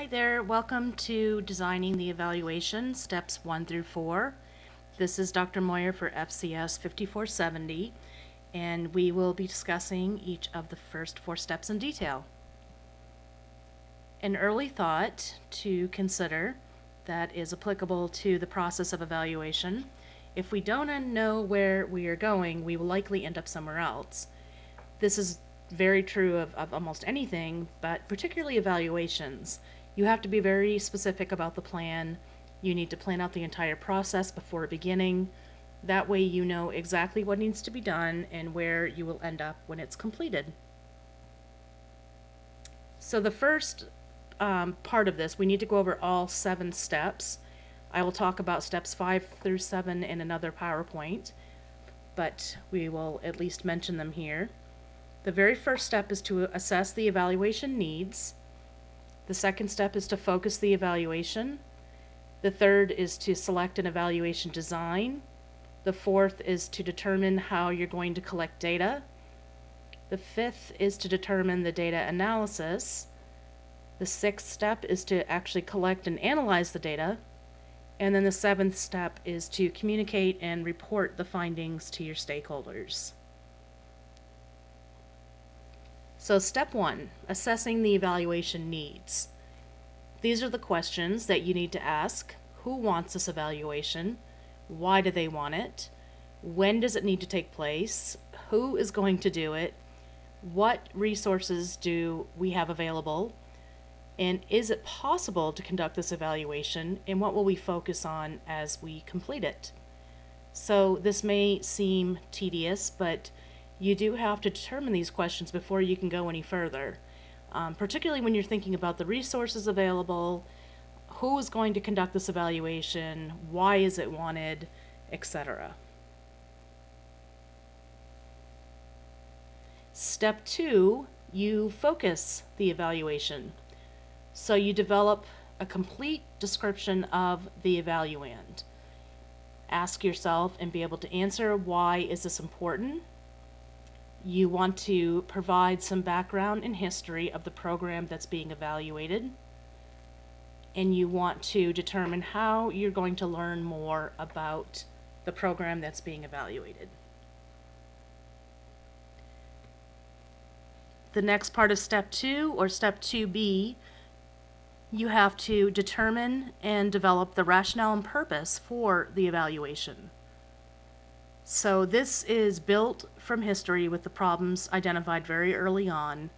Hi there, welcome to Designing the Evaluation, Steps 1 through 4. This is Dr. Moyer for FCS 5470, and we will be discussing each of the first 4 steps in detail. An early thought to consider that is applicable to the process of evaluation: if we don't know where we are going, we will likely end up somewhere else. This is very true of almost anything, but particularly evaluations. You have to be very specific about the plan. You need to plan out the entire process before beginning. That way you know exactly what needs to be done and where you will end up when it's completed. So the first part of this, we need to go over all 7 steps. I will talk about steps 5 through 7 in another PowerPoint, but we will at least mention them here. The very first step is to assess the evaluation needs. The second step is to focus the evaluation. The third is to select an evaluation design. The fourth is to determine how you're going to collect data. The fifth is to determine the data analysis. The sixth step is to actually collect and analyze the data. And then the 7th step is to communicate and report the findings to your stakeholders. So step 1, assessing the evaluation needs. These are the questions that you need to ask. Who wants this evaluation? Why do they want it? When does it need to take place? Who is going to do it? What resources do we have available? And is it possible to conduct this evaluation? And what will we focus on as we complete it? So this may seem tedious, but you do have to determine these questions before you can go any further, particularly when you're thinking about the resources available, who is going to conduct this evaluation, why is it wanted, etc. Step 2, you focus the evaluation. So you develop a complete description of the evaluand. Ask yourself and be able to answer, why is this important? You want to provide some background and history of the program that's being evaluated. And you want to determine how you're going to learn more about the program that's being evaluated. The next part of step 2, or step 2B, you have to determine and develop the rationale and purpose for the evaluation. So this is built from history with the problems identified very early on,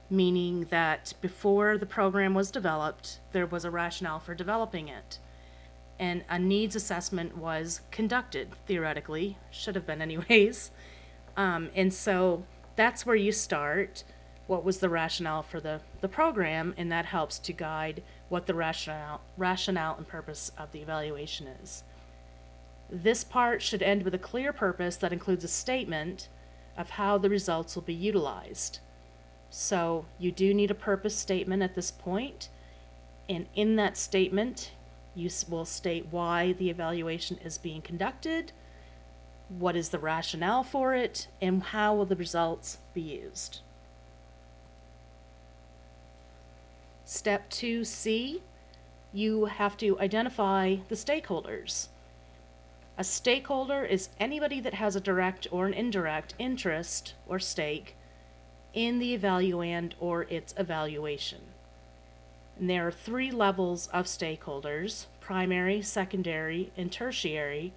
meaning that before the program was developed, there was a rationale for developing it. And a needs assessment was conducted, theoretically, should have been anyways. And so that's where you start. What was the rationale for the program, and that helps to guide what the rationale and purpose of the evaluation is. This part should end with a clear purpose that includes a statement of how the results will be utilized. So you do need a purpose statement at this point, and in that statement you will state why the evaluation is being conducted, what is the rationale for it, and how will the results be used. Step 2C, you have to identify the stakeholders. A stakeholder is anybody that has a direct or an indirect interest or stake in the evaluand or its evaluation. And there are 3 levels of stakeholders: primary, secondary, and tertiary,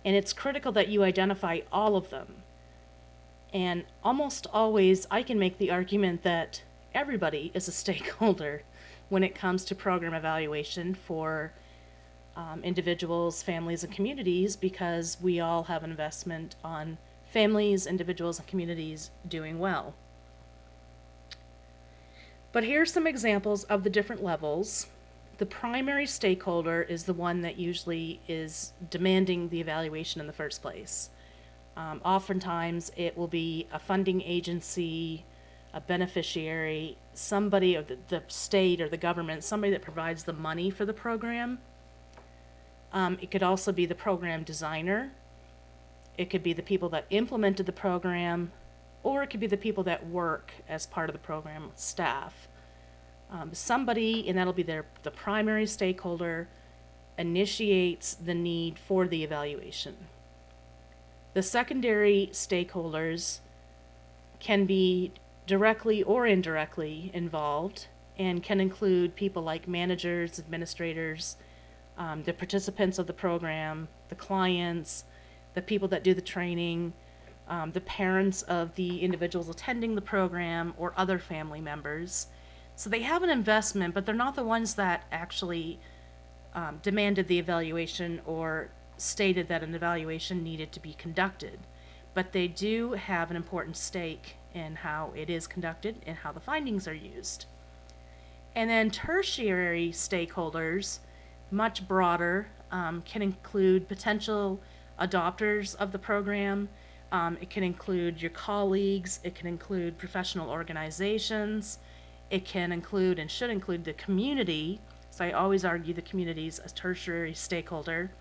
and it's critical that you identify all of them. And almost always I can make the argument that everybody is a stakeholder when it comes to program evaluation for individuals, families, and communities, because we all have an investment on families, individuals, and communities doing well. But here's some examples of the different levels. The primary stakeholder is the one that usually is demanding the evaluation in the first place. Oftentimes it will be a funding agency, a beneficiary, somebody, or the state or the government, somebody that provides the money for the program. It could also be the program designer. It could be the people that implemented the program, or it could be the people that work as part of the program staff. Somebody, and that'll be the primary stakeholder, initiates the need for the evaluation. The secondary stakeholders can be directly or indirectly involved and can include people like managers, administrators, the participants of the program, the clients, the people that do the training, the parents of the individuals attending the program, or other family members. So they have an investment, but they're not the ones that actually demanded the evaluation or stated that an evaluation needed to be conducted. But they do have an important stake in how it is conducted and how the findings are used. And then tertiary stakeholders, much broader, can include potential adopters of the program. It can include your colleagues. It can include professional organizations. It can include and should include the community. So I always argue the community is a tertiary stakeholder,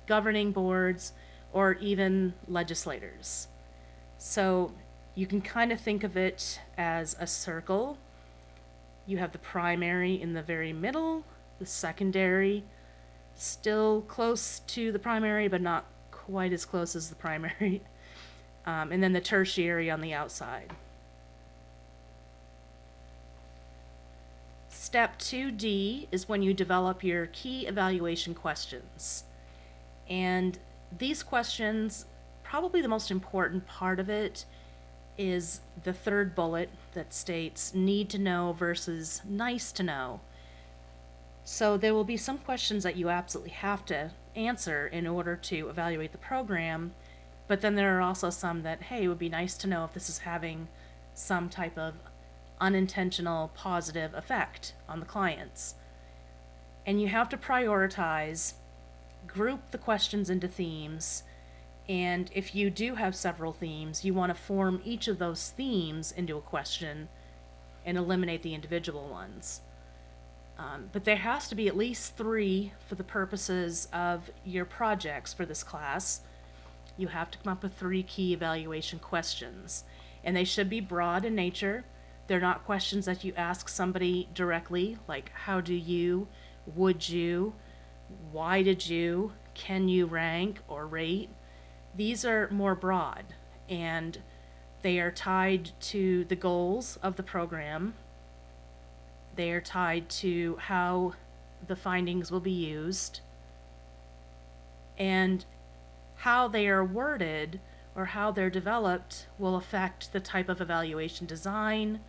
governing boards, or even legislators. So you can kind of think of it as a circle. You have the primary in the very middle, the secondary still close to the primary, but not quite as close as the primary, and then the tertiary on the outside. Step 2D is when you develop your key evaluation questions. And these questions, probably the most important part of it is the third bullet that states need to know versus nice to know. So there will be some questions that you absolutely have to answer in order to evaluate the program, but then there are also some that, hey, it would be nice to know if this is having some type of unintentional positive effect on the clients. And you have to prioritize, group the questions into themes, and if you do have several themes, you want to form each of those themes into a question and eliminate the individual ones. But there has to be at least 3 for the purposes of your projects for this class. You have to come up with 3 key evaluation questions, and they should be broad in nature. They're not questions that you ask somebody directly, like how do you, would you, why did you, can you rank or rate. These are more broad, and they are tied to the goals of the program. They are tied to how the findings will be used, and how they are worded or how they're developed will affect the type of evaluation design,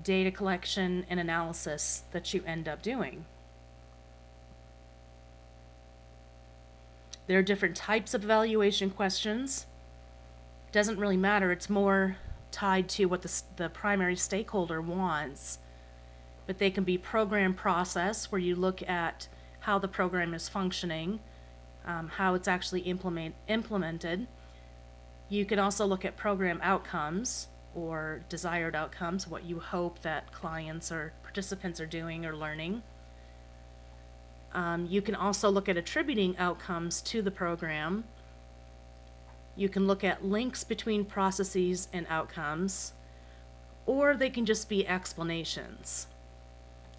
data collection, and analysis that you end up doing. There are different types of evaluation questions. Doesn't really matter, it's more tied to what the primary stakeholder wants. But they can be program process, where you look at how the program is functioning, how it's actually implemented. You can also look at program outcomes or desired outcomes, what you hope that clients or participants are doing or learning. You can also look at attributing outcomes to the program. You can look at links between processes and outcomes, or they can just be explanations.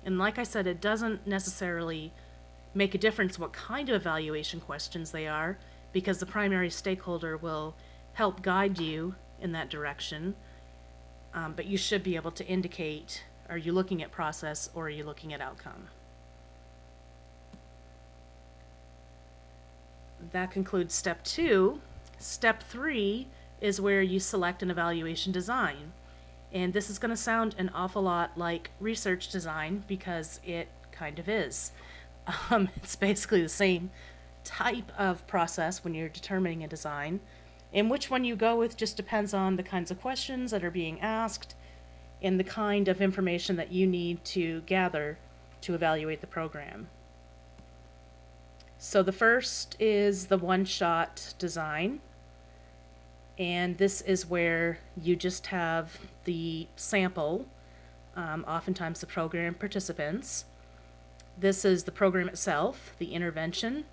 And like I said, it doesn't necessarily make a difference what kind of evaluation questions they are, because the primary stakeholder will help guide you in that direction. But you should be able to indicate, are you looking at process or are you looking at outcome? That concludes step 2. Step 3 is where you select an evaluation design. And this is going to sound an awful lot like research design, because it kind of is. It's basically the same type of process when you're determining a design. And which one you go with just depends on the kinds of questions that are being asked and the kind of information that you need to gather to evaluate the program. So the first is the one-shot design. And this is where you just have the sample, oftentimes the program participants. This is the program itself, the intervention,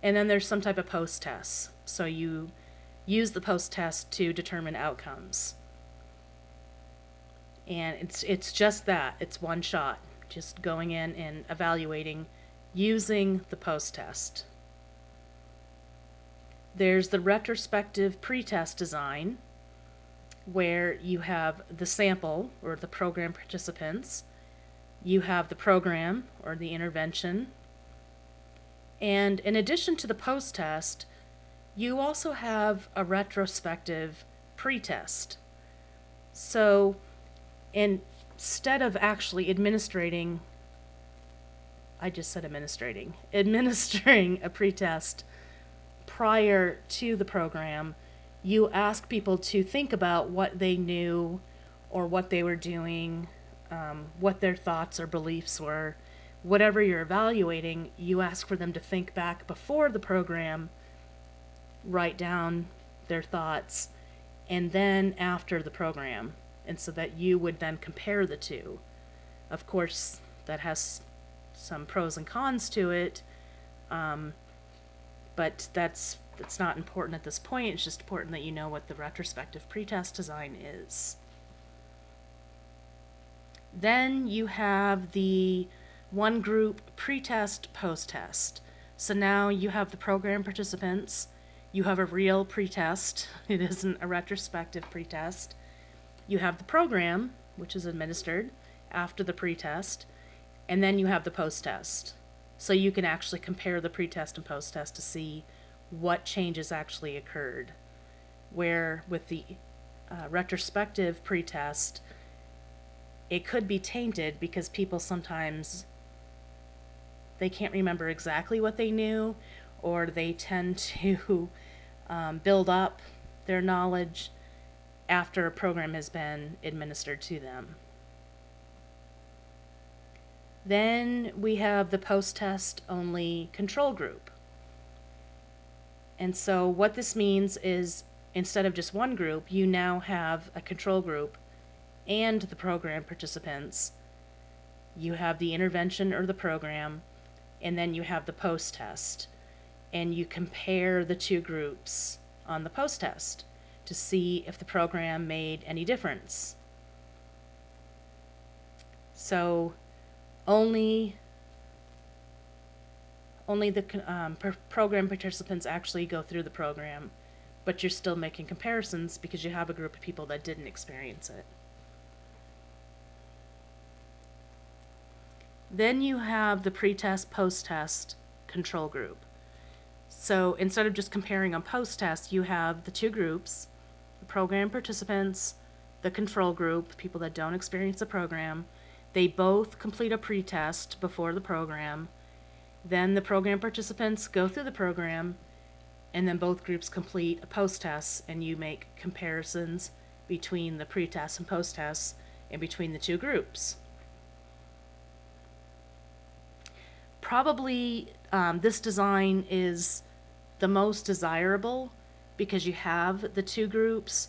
and then there's some type of post-test. So you use the post-test to determine outcomes. And it's just that, it's one shot. just going in and evaluating using the post-test. There's the retrospective pretest design, where you have the sample, or the program participants, you have the program, or the intervention, and in addition to the post-test, you also have a retrospective pretest. So instead of actually administering a pretest prior to the program, you ask people to think about what they knew or what they were doing, what their thoughts or beliefs were. Whatever you're evaluating, you ask for them to think back before the program, write down their thoughts, and then after the program, and so that you would then compare the two. Of course, that has some pros and cons to it, but that's not important at this point. It's just important that you know what the retrospective pretest design is. Then you have the one group pretest post-test. So now you have the program participants, you have a real pretest, it isn't a retrospective pretest. You have the program, which is administered after the pretest, and then you have the post-test. So you can actually compare the pretest and post-test to see what changes actually occurred. Where with the retrospective pretest, it could be tainted because people sometimes, they can't remember exactly what they knew, or they tend to build up their knowledge after a program has been administered to them. Then we have the post-test-only control group. And so what this means is, instead of just one group, you now have a control group and the program participants. You have the intervention or the program, and then you have the post-test. And you compare the two groups on the post-test to see if the program made any difference. So only the program participants actually go through the program, but you're still making comparisons because you have a group of people that didn't experience it. Then you have the Pretest-Posttest Control-Group. So instead of just comparing on post-test, you have the two groups, the program participants, the control group, people that don't experience the program. They both complete a pretest before the program. Then the program participants go through the program, and then both groups complete a post-test, and you make comparisons between the pretest and post-tests and between the two groups. Probably this design is the most desirable because you have the two groups,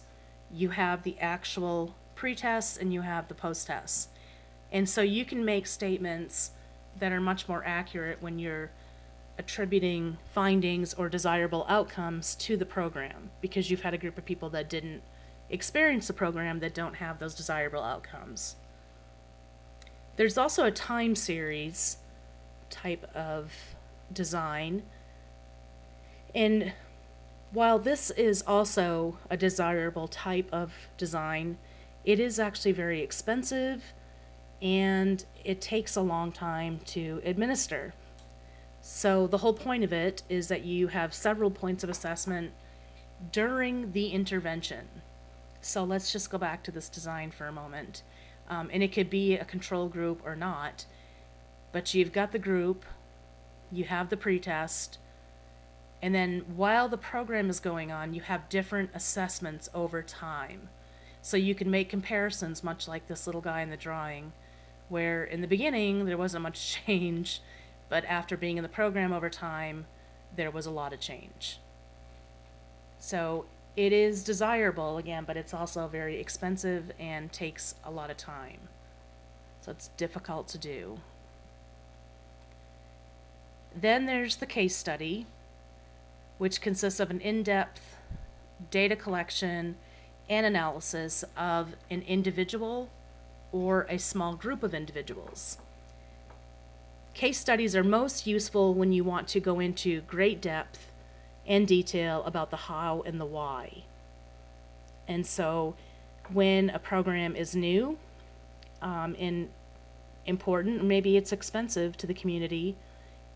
you have the actual pretests, and you have the post-tests. And so you can make statements that are much more accurate when you're attributing findings or desirable outcomes to the program, because you've had a group of people that didn't experience the program that don't have those desirable outcomes. There's also a time series type of design, and while this is also a desirable type of design, it is actually very expensive and it takes a long time to administer. So the whole point of it is that you have several points of assessment during the intervention. So let's just go back to this design for a moment. And it could be a control group or not, but you've got the group, you have the pretest, and then while the program is going on, you have different assessments over time. So you can make comparisons, much like this little guy in the drawing, where in the beginning there wasn't much change, but after being in the program over time, there was a lot of change. So it is desirable, again, but it's also very expensive and takes a lot of time. So it's difficult to do. Then there's the case study, which consists of an in-depth data collection and analysis of an individual or a small group of individuals. Case studies are most useful when you want to go into great depth and detail about the how and the why. And so when a program is new and important, maybe it's expensive to the community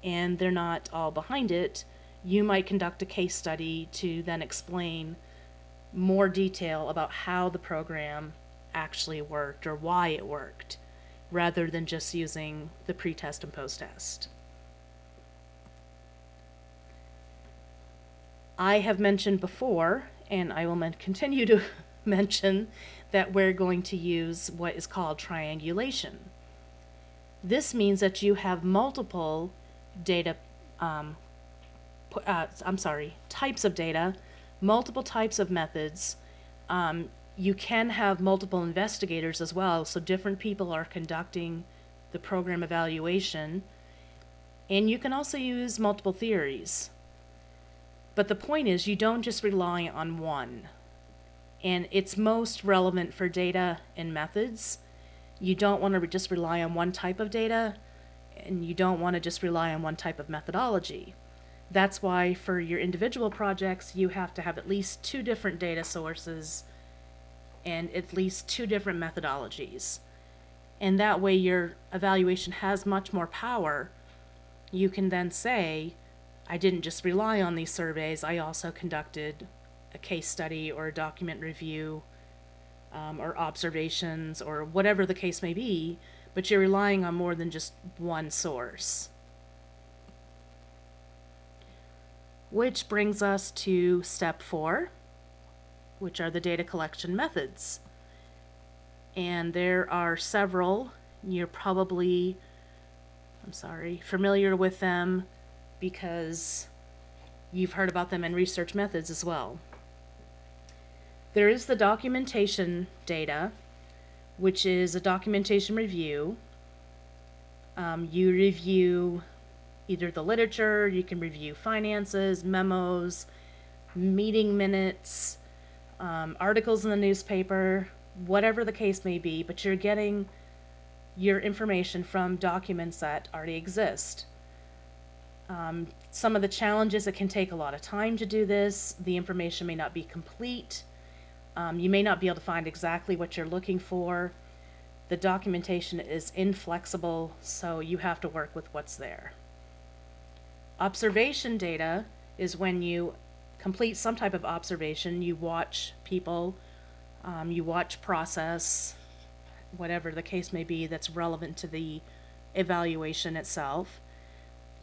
and they're not all behind it, you might conduct a case study to then explain more detail about how the program actually worked or why it worked, rather than just using the pre-test and post-test. I have mentioned before, and I will continue to mention, that we're going to use what is called triangulation. This means that you have multiple data, types of data, multiple types of methods. You can have multiple investigators as well, so different people are conducting the program evaluation. And you can also use multiple theories. But the point is, you don't just rely on one. And it's most relevant for data and methods. You don't want to just rely on one type of data, and you don't want to just rely on one type of methodology. That's why for your individual projects, you have to have at least 2 different data sources and at least 2 different methodologies. And that way your evaluation has much more power. You can then say, I didn't just rely on these surveys, I also conducted a case study or a document review or observations or whatever the case may be, but you're relying on more than just one source. Which brings us to step 4, which are the data collection methods. And there are several. You're probably, familiar with them because you've heard about them in research methods as well. There is the documentation data, which is a documentation review. You review either the literature, you can review finances, memos, meeting minutes, articles in the newspaper, whatever the case may be, but you're getting your information from documents that already exist. Some of the challenges, it can take a lot of time to do this. The information may not be complete. You may not be able to find exactly what you're looking for. The documentation is inflexible, so you have to work with what's there. Observation data is when you complete some type of observation. You watch people, you watch process, whatever the case may be that's relevant to the evaluation itself.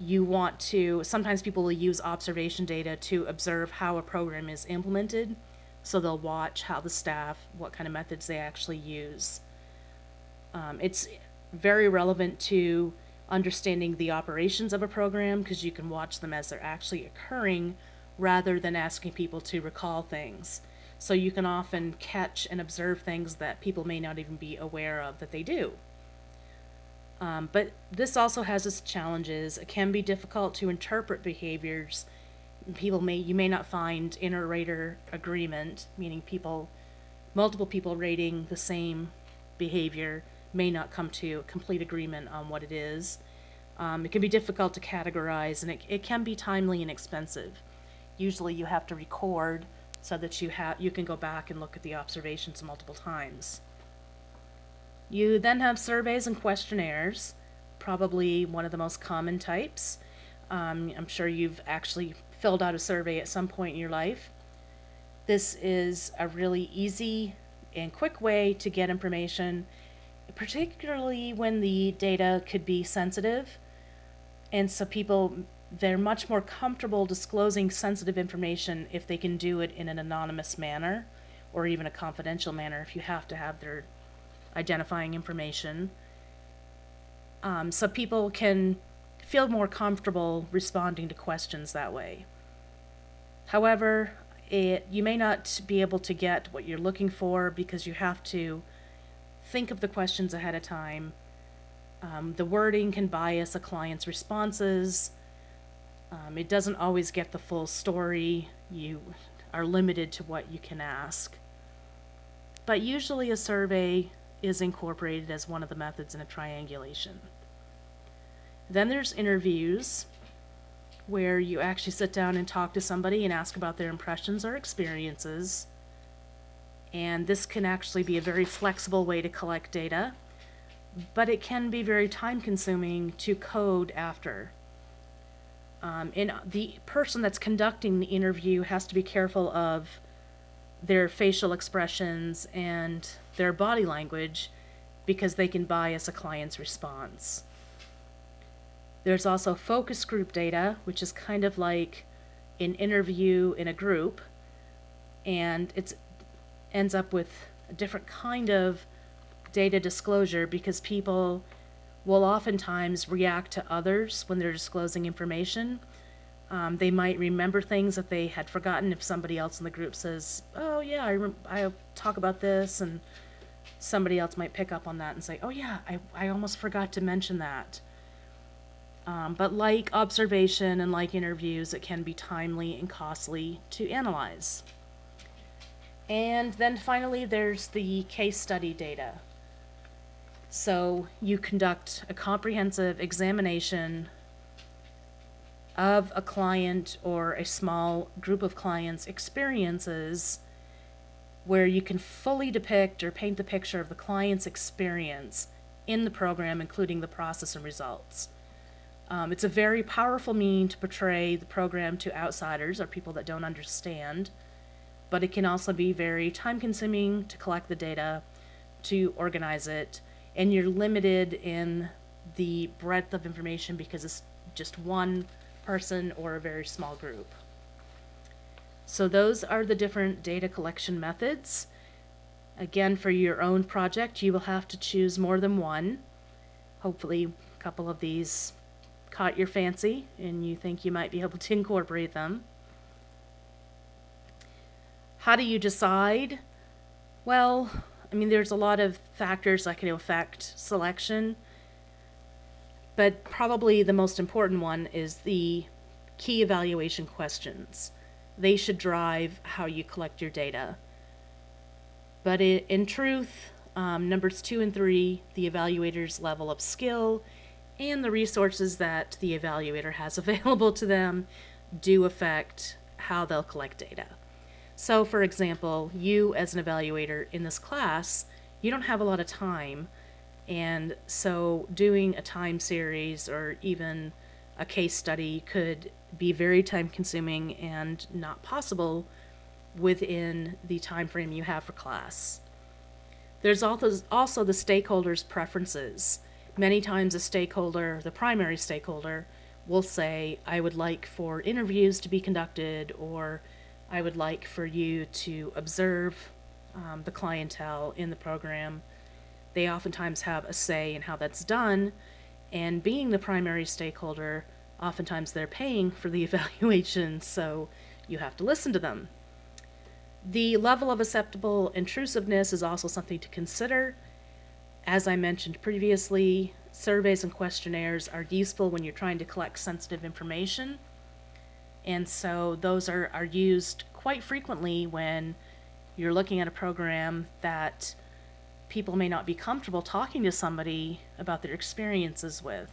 You want to, sometimes people will use observation data to observe how a program is implemented. So they'll watch how the staff, what kind of methods they actually use. It's very relevant to understanding the operations of a program because you can watch them as they're actually occurring rather than asking people to recall things. So you can often catch and observe things that people may not even be aware of that they do. But this also has its challenges. It can be difficult to interpret behaviors. You may not find inter-rater agreement, meaning multiple people rating the same behavior may not come to complete agreement on what it is. It can be difficult to categorize, and it can be timely and expensive. Usually you have to record so that you can go back and look at the observations multiple times. You then have surveys and questionnaires, probably one of the most common types. I'm sure you've actually filled out a survey at some point in your life. This is a really easy and quick way to get information, particularly when the data could be sensitive. And so they're much more comfortable disclosing sensitive information if they can do it in an anonymous manner or even a confidential manner if you have to have their identifying information. So people can feel more comfortable responding to questions that way. However, you may not be able to get what you're looking for because you have to think of the questions ahead of time. The wording can bias a client's responses. It doesn't always get the full story. You are limited to what you can ask. But usually a survey is incorporated as one of the methods in a triangulation. Then there's interviews, where you actually sit down and talk to somebody and ask about their impressions or experiences. And this can actually be a very flexible way to collect data, but it can be very time-consuming to code after. And the person that's conducting the interview has to be careful of their facial expressions and their body language, because they can bias a client's response. There's also focus group data, which is kind of like an interview in a group, and it ends up with a different kind of data disclosure, because people will oftentimes react to others when they're disclosing information. They might remember things that they had forgotten if somebody else in the group says, oh yeah, I talk about this, and somebody else might pick up on that and say, oh yeah, I almost forgot to mention that. But like observation and like interviews, it can be timely and costly to analyze. And then finally, there's the case study data. So you conduct a comprehensive examination of a client or a small group of clients' experiences, where you can fully depict or paint the picture of the client's experience in the program, including the process and results. It's a very powerful mean to portray the program to outsiders or people that don't understand, but it can also be very time-consuming to collect the data, to organize it, and you're limited in the breadth of information because it's just one person or a very small group. So those are the different data collection methods. Again, for your own project, you will have to choose more than one. Hopefully, a couple of these caught your fancy and you think you might be able to incorporate them. How do you decide? Well, I mean, there's a lot of factors that can affect selection, but probably the most important one is the key evaluation questions. They should drive how you collect your data. But in truth, numbers 2 and 3, the evaluator's level of skill and the resources that the evaluator has available to them, do affect how they'll collect data. So, for example, you as an evaluator in this class, you don't have a lot of time, and so doing a time series or even a case study could be very time consuming and not possible within the time frame you have for class. There's also the stakeholders' preferences. Many times a stakeholder, the primary stakeholder, will say, I would like for interviews to be conducted, or I would like for you to observe the clientele in the program. They oftentimes have a say in how that's done, and being the primary stakeholder, oftentimes they're paying for the evaluation, so you have to listen to them. The level of acceptable intrusiveness is also something to consider. As I mentioned previously, surveys and questionnaires are useful when you're trying to collect sensitive information, and so those are used quite frequently when you're looking at a program that people may not be comfortable talking to somebody about their experiences with.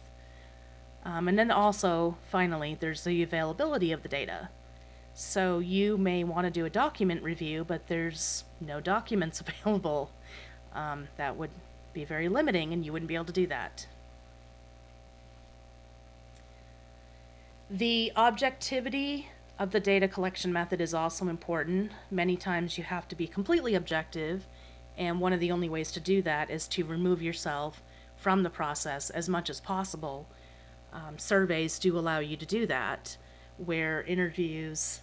And then also, finally, there's the availability of the data. So you may want to do a document review, but there's no documents available. That would be very limiting, and you wouldn't be able to do that. The objectivity of the data collection method is also important. Many times you have to be completely objective, and one of the only ways to do that is to remove yourself from the process as much as possible. Surveys do allow you to do that, where interviews,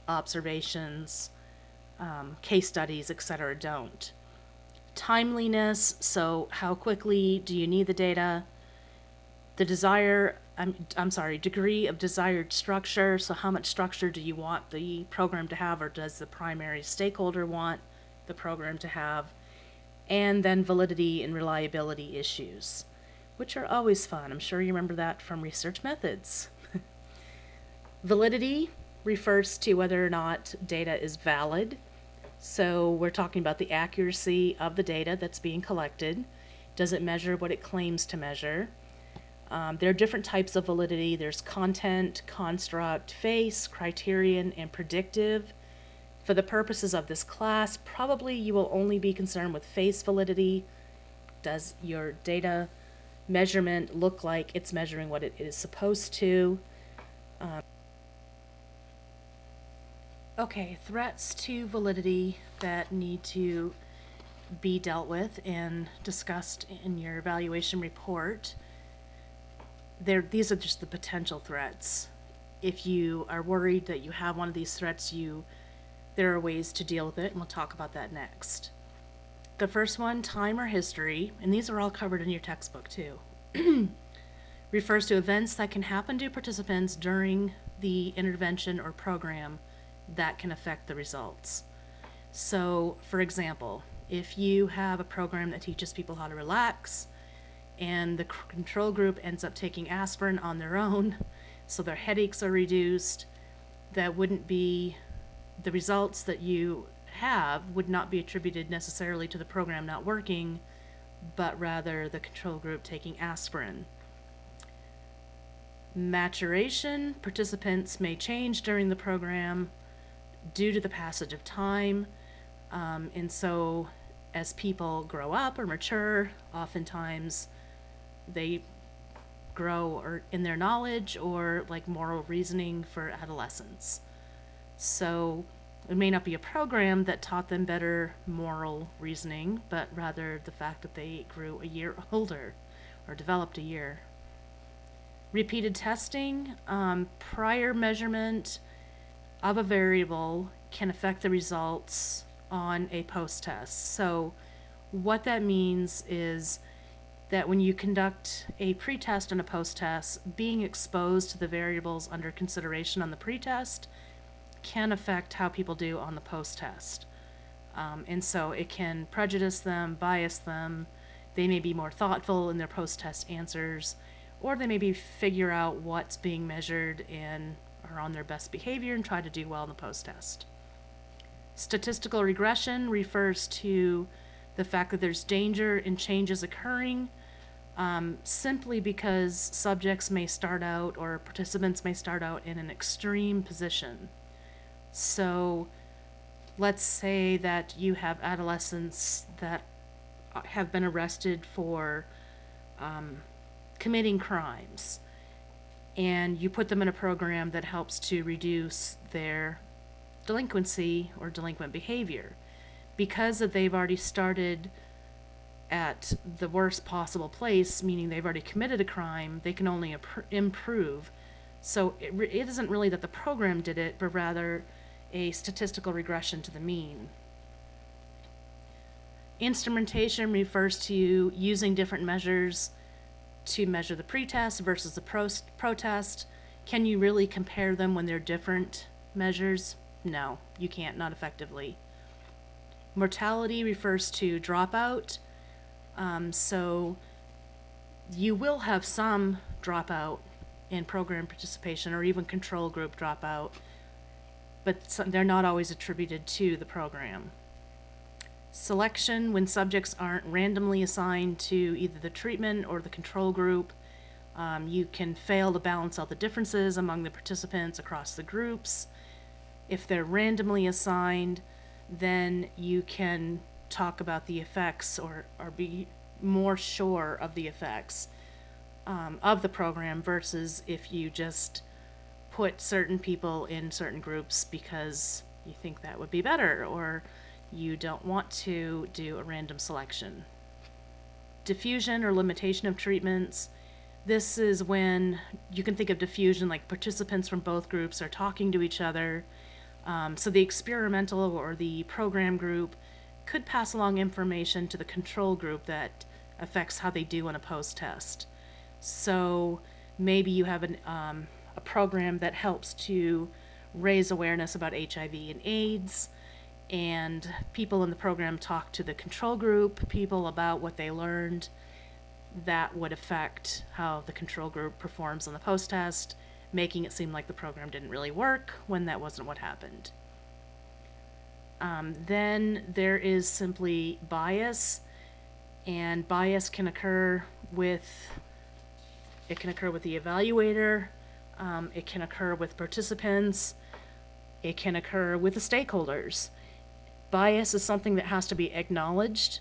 observations, case studies, etc. don't. Timeliness, so how quickly do you need the data? The degree of desired structure, so how much structure do you want the program to have, or does the primary stakeholder want the program to have? And then validity and reliability issues, which are always fun. I'm sure you remember that from research methods. Validity refers to whether or not data is valid. So we're talking about the accuracy of the data that's being collected. Does it measure what it claims to measure? There are different types of validity. There's content, construct, face, criterion, and predictive. For the purposes of this class, probably you will only be concerned with face validity. Does your data measurement look like it's measuring what it is supposed to? Okay, threats to validity that need to be dealt with and discussed in your evaluation report. These are just the potential threats. If you are worried that you have one of these threats, there are ways to deal with it, and we'll talk about that next. The first one, time or history, and these are all covered in your textbook too, refers to events that can happen to participants during the intervention or program that can affect the results. So, for example, if you have a program that teaches people how to relax, and the control group ends up taking aspirin on their own, so their headaches are reduced, that wouldn't be, the results that you have would not be attributed necessarily to the program not working, but rather the control group taking aspirin. Maturation, participants may change during the program due to the passage of time, and so as people grow up or mature, oftentimes they grow or in their knowledge or like moral reasoning for adolescence. So it may not be a program that taught them better moral reasoning, but rather the fact that they grew a year older or developed a year. Repeated testing, prior measurement of a variable can affect the results on a post-test. So what that means is that when you conduct a pretest and a post-test, being exposed to the variables under consideration on the pretest can affect how people do on the post-test. And so it can prejudice them, bias them. They may be more thoughtful in their post-test answers, or they maybe figure out what's being measured and are on their best behavior and try to do well in the post-test. Statistical regression refers to the fact that there's danger in changes occurring simply because subjects may start out or participants may start out in an extreme position. So let's say that you have adolescents that have been arrested for committing crimes, and you put them in a program that helps to reduce their delinquency or delinquent behavior. Because that they've already started at the worst possible place, meaning they've already committed a crime, they can only improve. So it isn't really that the program did it, but rather a statistical regression to the mean. Instrumentation refers to using different measures to measure the pretest versus the protest. Can you really compare them when they're different measures? No, you can't, not effectively. Mortality refers to dropout. So you will have some dropout in program participation or even control group dropout, but they're not always attributed to the program. Selection, when subjects aren't randomly assigned to either the treatment or the control group, you can fail to balance out the differences among the participants across the groups. If they're randomly assigned, then you can talk about the effects or be more sure of the effects of the program versus if you just put certain people in certain groups because you think that would be better or you don't want to do a random selection. Diffusion or limitation of treatments. This is when you can think of diffusion like participants from both groups are talking to each other. So the experimental or the program group could pass along information to the control group that affects how they do on a post-test. So maybe you have a program that helps to raise awareness about HIV and AIDS, and people in the program talk to the control group, people about what they learned. That would affect how the control group performs on the post-test, making it seem like the program didn't really work when that wasn't what happened. Then there is simply bias, and bias can occur with It can occur with the evaluator. It can occur with participants. It can occur with the stakeholders. Bias is something that has to be acknowledged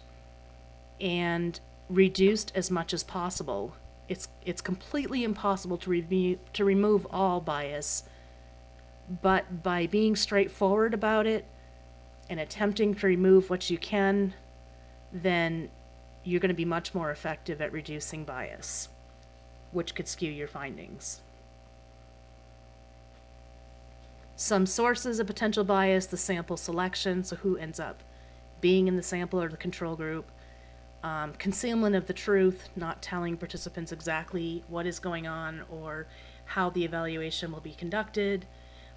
and reduced as much as possible. It's completely impossible to remove all bias, but by being straightforward about it and attempting to remove what you can, then you're going to be much more effective at reducing bias, which could skew your findings. Some sources of potential bias: the sample selection, so who ends up being in the sample or the control group. Concealment of the truth, not telling participants exactly what is going on or how the evaluation will be conducted.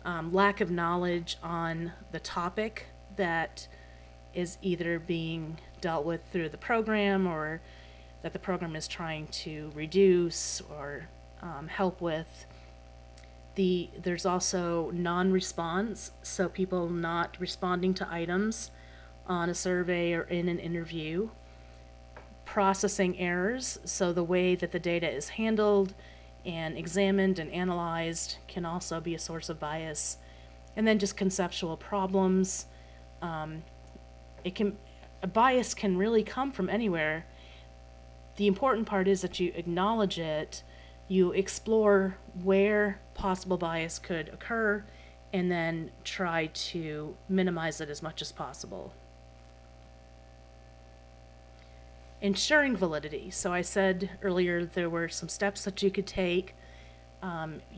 Lack of knowledge on the topic that is either being dealt with through the program or that the program is trying to reduce or help with. There's also non-response, so people not responding to items on a survey or in an interview. Processing errors, so the way that the data is handled and examined and analyzed can also be a source of bias. And then just conceptual problems. A bias can really come from anywhere. The important part is that you acknowledge it, you explore where possible bias could occur, and then try to minimize it as much as possible. Ensuring validity. So I said earlier there were some steps that you could take.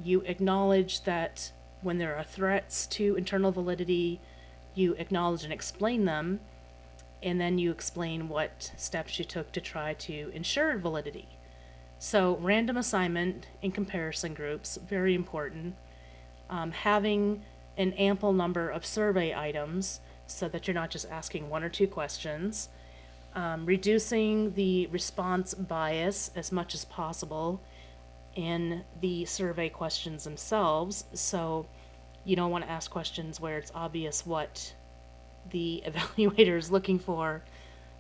You acknowledge that when there are threats to internal validity, you acknowledge and explain them, and then you explain what steps you took to try to ensure validity. So random assignment in comparison groups, very important. Having an ample number of survey items so that you're not just asking one or two questions. Reducing the response bias as much as possible in the survey questions themselves. So you don't want to ask questions where it's obvious what the evaluator is looking for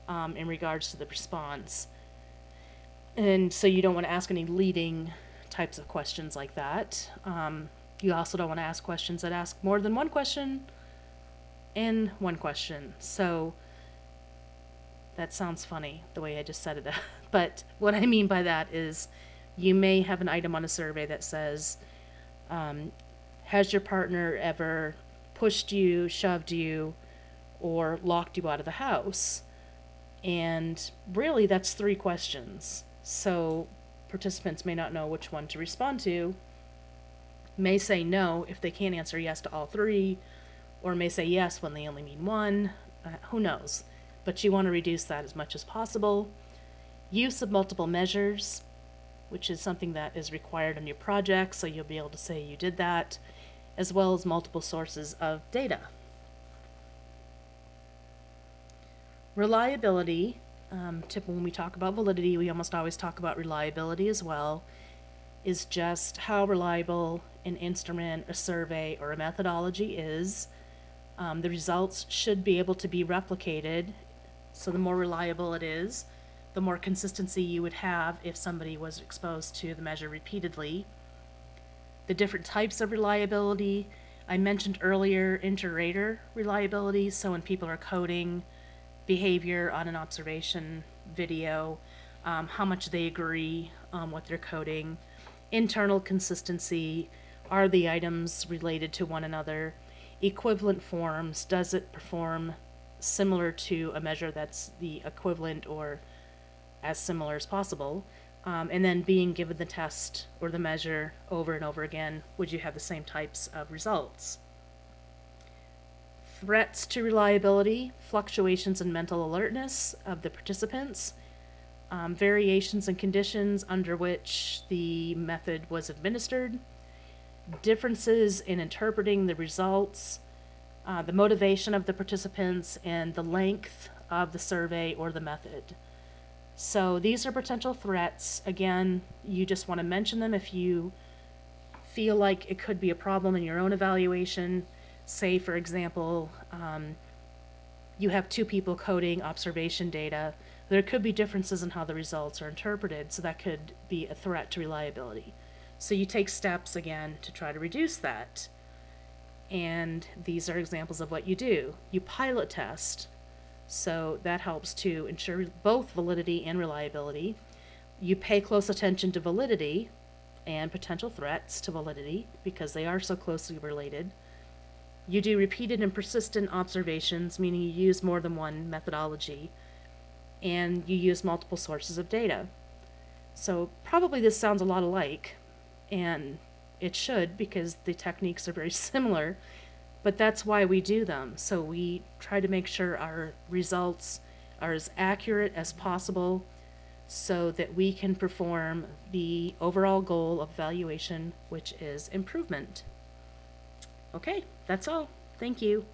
in regards to the response. And so you don't want to ask any leading types of questions like that. You also don't want to ask questions that ask more than one question in one question. So that sounds funny, the way I just said it. But what I mean by that is you may have an item on a survey that says, has your partner ever pushed you, shoved you, or locked you out of the house? And really, that's 3 questions. So participants may not know which one to respond to, may say no if they can't answer yes to all 3, or may say yes when they only mean 1. Who knows? But you want to reduce that as much as possible. Use of multiple measures, which is something that is required on your project, so you'll be able to say you did that, as well as multiple sources of data. Reliability. When we talk about validity, we almost always talk about reliability as well, is just how reliable an instrument, a survey, or a methodology is. The results should be able to be replicated. So the more reliable it is, the more consistency you would have if somebody was exposed to the measure repeatedly. The different types of reliability. I mentioned earlier inter-rater reliability, so when people are coding behavior on an observation video, how much they agree on what they're coding. Internal consistency. Are the items related to one another? Equivalent forms. Does it perform similar to a measure that's the equivalent or as similar as possible? And then being given the test or the measure over and over again, would you have the same types of results? Threats to reliability, fluctuations in mental alertness of the participants, variations in conditions under which the method was administered, differences in interpreting the results, the motivation of the participants, and the length of the survey or the method. So these are potential threats. Again, you just want to mention them if you feel like it could be a problem in your own evaluation. Say, for example, you have 2 people coding observation data. There could be differences in how the results are interpreted, so that could be a threat to reliability. So you take steps again to try to reduce that. And these are examples of what you do. You pilot test, so that helps to ensure both validity and reliability. You pay close attention to validity and potential threats to validity because they are so closely related. You do repeated and persistent observations, meaning you use more than one methodology, and you use multiple sources of data. So probably this sounds a lot alike, and it should because the techniques are very similar, but that's why we do them. So we try to make sure our results are as accurate as possible so that we can perform the overall goal of evaluation, which is improvement. Okay, that's all. Thank you.